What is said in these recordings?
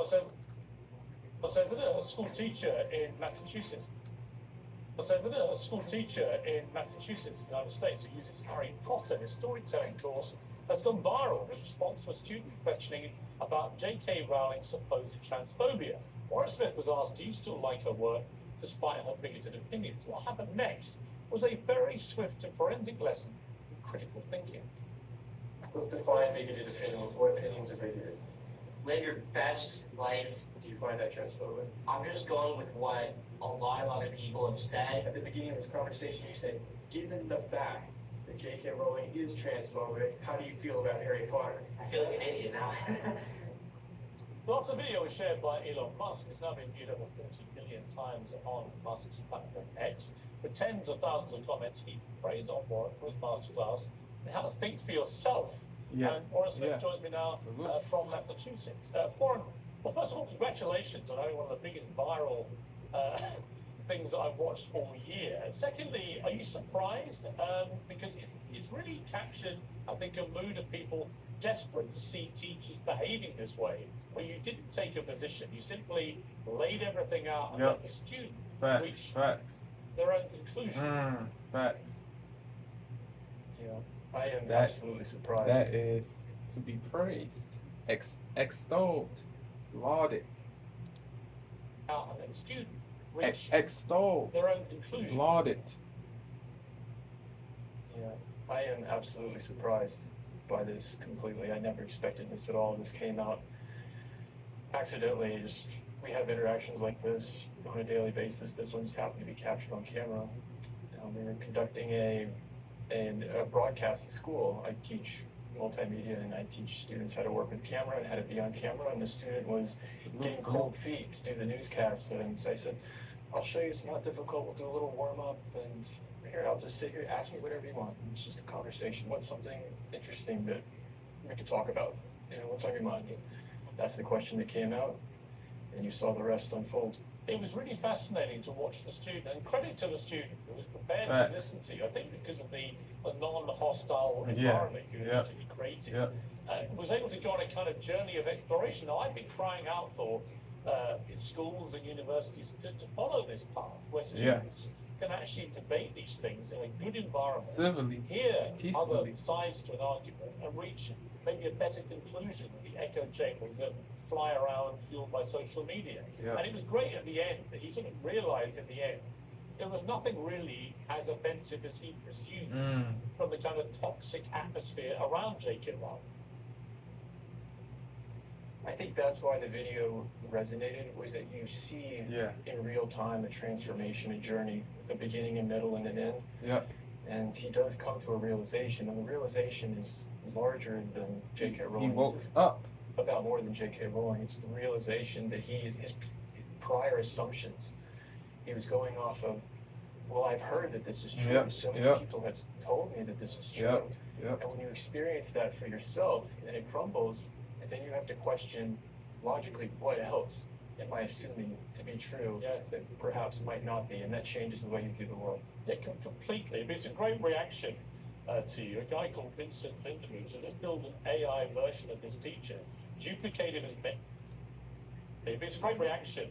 says, says that a school teacher in Massachusetts. Says that a school teacher in Massachusetts, United States, who uses Harry Potter in his storytelling course, has gone viral in response to a student questioning about J.K. Rowling's supposed transphobia. Warren Smith was asked, do you still like her work despite her bigoted opinions? What happened next was a very swift and forensic lesson in critical thinking. Let's define bigoted opinions. What opinions are bigoted? Live your best life. Do you find that transphobic? I'm just going with what a lot of other people have said. At the beginning of this conversation, you said, given the fact that J.K. Rowling is transphobic, how do you feel about Harry Potter? I feel like an idiot now. Well, the video was shared by Elon Musk. It's now been viewed over 40 million times on Musk's platform X, with tens of thousands of comments heaping praise on Warren for his masterclass and how to think for yourself. Yeah. And Warren Smith joins me now from Massachusetts. Warren, well, first of all, congratulations on having one of the biggest viral things that I've watched all year. And secondly, are you surprised? Because it's really captured, I think, a mood of people desperate to see teachers behaving this way, where you didn't take a position, you simply laid everything out and let the student reach their own conclusion. Facts. Yeah, I am absolutely surprised. That is to be praised, extolled, lauded. Out and let the student reach extolled, their own conclusion. lauded. Yeah, I am absolutely surprised by this completely. I never expected this at all. This came out accidentally. We have interactions like this on a daily basis. This one just happened to be captured on camera. We were conducting a broadcasting school. I teach multimedia and I teach students how to work with camera and how to be on camera, and the student was getting cold feet to do the newscast, and so I said, I'll show you, it's not difficult, we'll do a little warm-up, and here, I'll just sit here, ask me whatever you want. It's just a conversation. What's something interesting that we could talk about? What's on your mind? That's the question that came out, and you saw the rest unfold. It was really fascinating to watch the student, and credit to the student who was prepared to listen to you. I think because of the non-hostile environment you created, was able to go on a kind of journey of exploration. Now, I've been crying out for schools and universities to follow this path, where students can actually debate these things in a good environment, civilly, hear peacefully, other sides to an argument, and reach maybe a better conclusion than the echo chambers that fly around fueled by social media. And it was great at the end that he sort of realized in the end it was nothing really as offensive as he presumed from the kind of toxic atmosphere around J.K. Rowling. I think that's why the video resonated, was that you see in real time a transformation, a journey, with a beginning, a middle, and an end. And he does come to a realization, and the realization is larger than J.K. Rowling. He woke up. About more than J.K. Rowling. It's the realization that his prior assumptions, he was going off of, well, I've heard that this is true. So many people have told me that this is true. And when you experience that for yourself, and it crumbles, and then you have to question logically, what else am I assuming to be true that perhaps might not be, and that changes the way you view the world. Yeah, completely. But it's a great reaction to you. A guy called Vincent Lindemann, so let's build an AI version of this teacher, duplicate him as many. It's a great reaction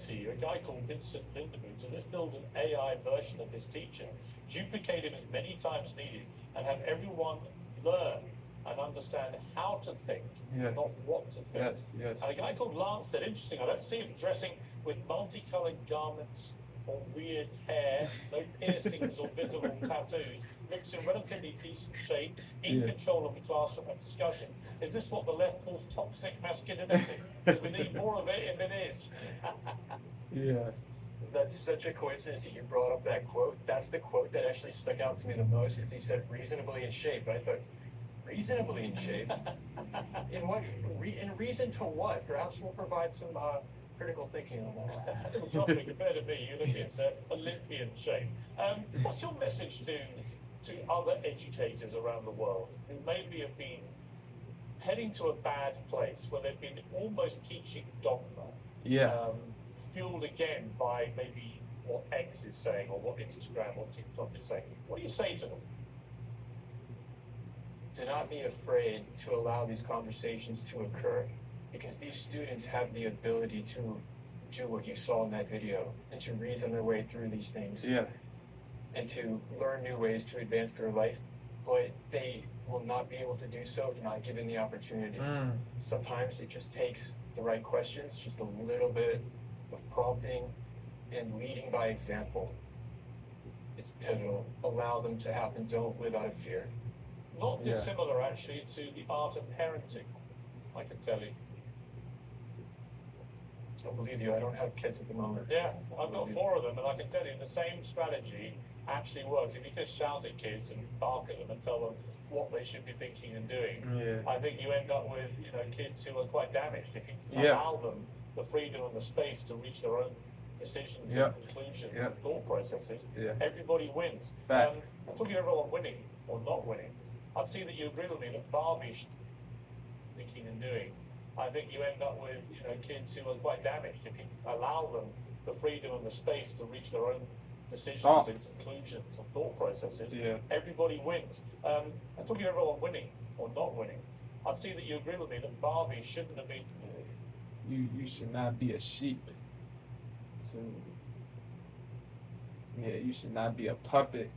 to you. A guy called Vincent Lindemann, so let's build an AI version of this teacher, duplicate him as many times needed, and have everyone learn and understand how to think, not what to think. And a guy called Lance said, interesting, I don't see him dressing with multicolored garments or weird hair, no piercings or visible tattoos. Looks in relatively decent shape, in control of the classroom and discussion. Is this what the left calls toxic masculinity? We need more of it if it is. That's such a coincidence that you brought up that quote. That's the quote that actually stuck out to me the most, because he said reasonably in shape. I thought, reasonably in shape? In what? In reason to what? Perhaps we'll provide some critical thinking on that. Well, Josh, compared to me, you look at Olympian shape. What's your message to other educators around the world who maybe have been heading to a bad place, where they've been almost teaching dogma, fueled again by maybe what X is saying or what Instagram or TikTok is saying? What do you say to them? To not be afraid to allow these conversations to occur, because these students have the ability to do what you saw in that video and to reason their way through these things Yeah. and to learn new ways to advance their life, but they will not be able to do so if not given the opportunity. Sometimes it just takes the right questions, just a little bit of prompting and leading by example. It's pivotal. Allow them to happen. Don't live out of fear. Not Yeah. dissimilar, actually, to the art of parenting, I can tell you. I believe you. I don't have kids at the moment. Yeah, I've got 4 of them, and I can tell you the same strategy actually works. If you just shout at kids and bark at them and tell them what they should be thinking and doing, Yeah. I think you end up with kids who are quite damaged. If you Yeah. allow them the freedom and the space to reach their own decisions Yeah. and conclusions Yeah. and thought processes, Yeah. everybody wins. Facts. I'm talking about everyone winning or not winning. I see that you agree with me that Barbie thinking and doing. I think you end up with kids who are quite damaged if you allow them the freedom and the space to reach their own decisions Thoughts. and conclusions and thought processes. Yeah. Everybody wins. I'm talking about everyone winning or not winning. I see that you agree with me that Barbie shouldn't have been. You should not be a sheep you should not be a puppet.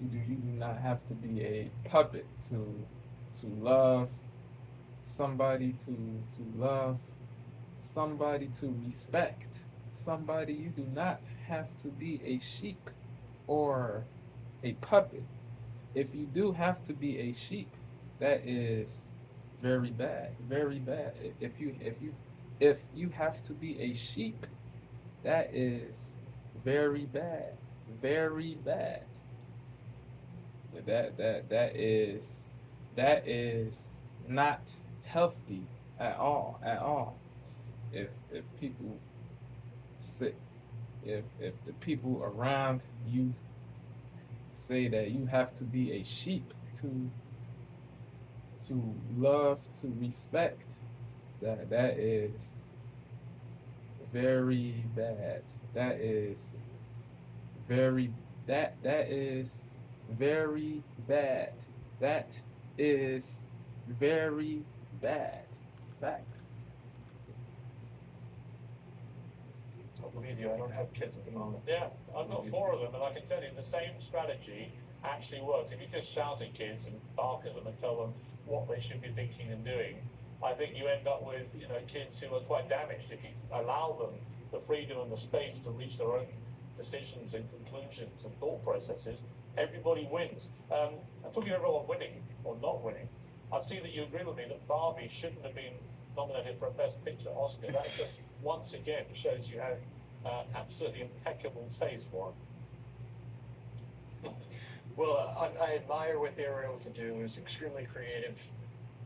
You do not have to be a puppet to love somebody, to love somebody, to respect somebody. You do not have to be a sheep or a puppet. If you do have to be a sheep, that is very bad, very bad. If you have to be a sheep, that is very bad, very bad. That is not healthy at all, at all. If people say, if the people around you say that you have to be a sheep to love, to respect, that is very bad. That is very that is very bad. That is very bad. Facts. I believe you. I don't have kids at the moment. Yeah, I've got 4 of them, and I can tell you the same strategy actually works. If you just shout at kids and bark at them and tell them what they should be thinking and doing, I think you end up with kids who are quite damaged. If you allow them the freedom and the space to reach their own decisions and conclusions and thought processes, everybody wins. I'm talking about everyone winning or not winning. I see that you agree with me that Barbie shouldn't have been nominated for a Best Picture Oscar. That just once again shows you have absolutely impeccable taste for it. Well, I admire what they were able to do. It was extremely creative,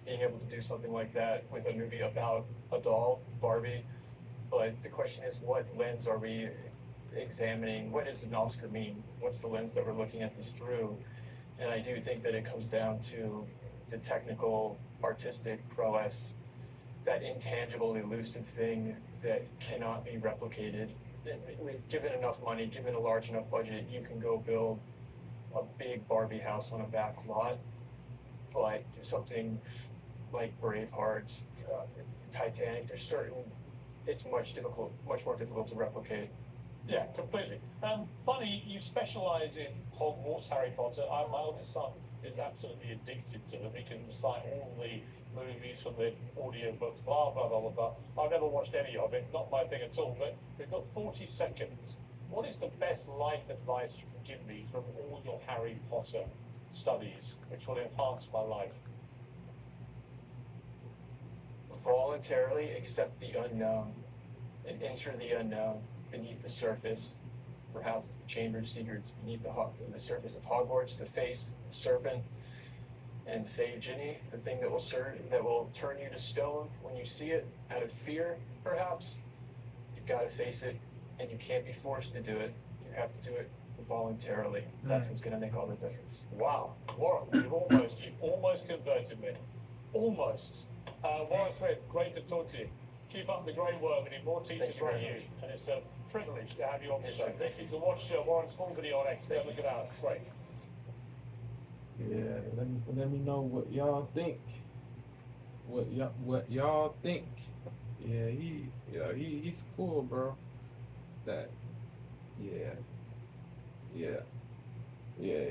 being able to do something like that with a movie about a doll, Barbie. But the question is, what lens are we examining? What does an Oscar mean? What's the lens that we're looking at this through? And I do think that it comes down to the technical, artistic prowess, that intangible, elusive thing that cannot be replicated. Given enough money, given a large enough budget, you can go build a big Barbie house on a back lot, but something like Braveheart, Titanic, it's much more difficult to replicate. Yeah, completely. Funny, you specialise in Hogwarts, Harry Potter. My oldest son is absolutely addicted to them. He can recite all the movies from the audiobooks, blah, blah, blah, blah, blah. I've never watched any of it, not my thing at all, but we've got 40 seconds. What is the best life advice you can give me from all your Harry Potter studies, which will enhance my life? Voluntarily accept the unknown and enter the unknown beneath the surface, perhaps the Chamber of Secrets beneath the surface of Hogwarts, to face the serpent and save Ginny, the thing that will turn you to stone when you see it, out of fear, perhaps. You've got to face it, and you can't be forced to do it. You have to do it voluntarily. That's what's going to make all the difference. Wow, Warren, you've almost converted me. Almost. Warren Smith, great to talk to you. Keep up the great work. We need more teachers you like very you, much. and it's a privilege to have you on the Yes, show. sir. Thank you. You can watch Warren's full video on X. Go look it out. Great. Yeah, let me know what y'all think. what y'all think. Yeah, he's cool, bro. That yeah, yeah, yeah,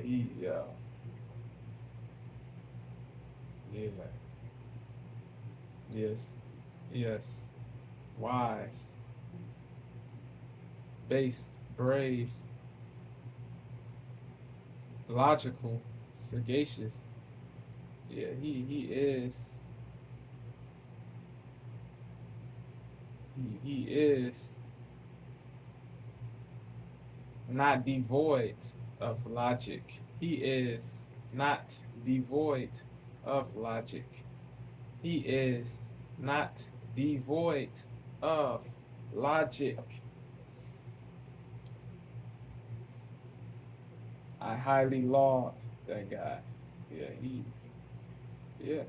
yes, yes, wise, based, brave, logical, sagacious. Yeah, he is not devoid of logic. He is not devoid of logic. He is not devoid of logic. I highly laud that guy. Yeah, yeah,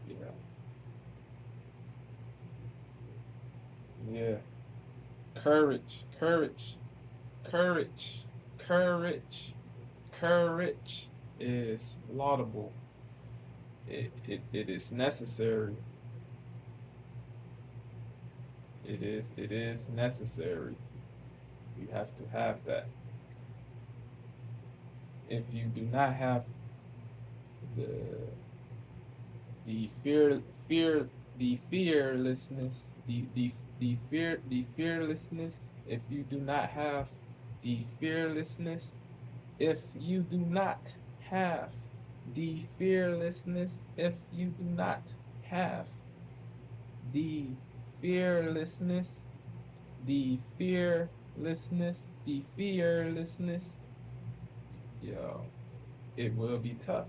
yeah, yeah. Courage, courage, courage, courage, courage is laudable. It is necessary. It is necessary. You have to have that. If you do not have the the fear the fearlessness the fearlessness, if you do not have the fearlessness, if you do not have the fearlessness, if you do not have the fearlessness, the fearlessness, yo, it will be tough.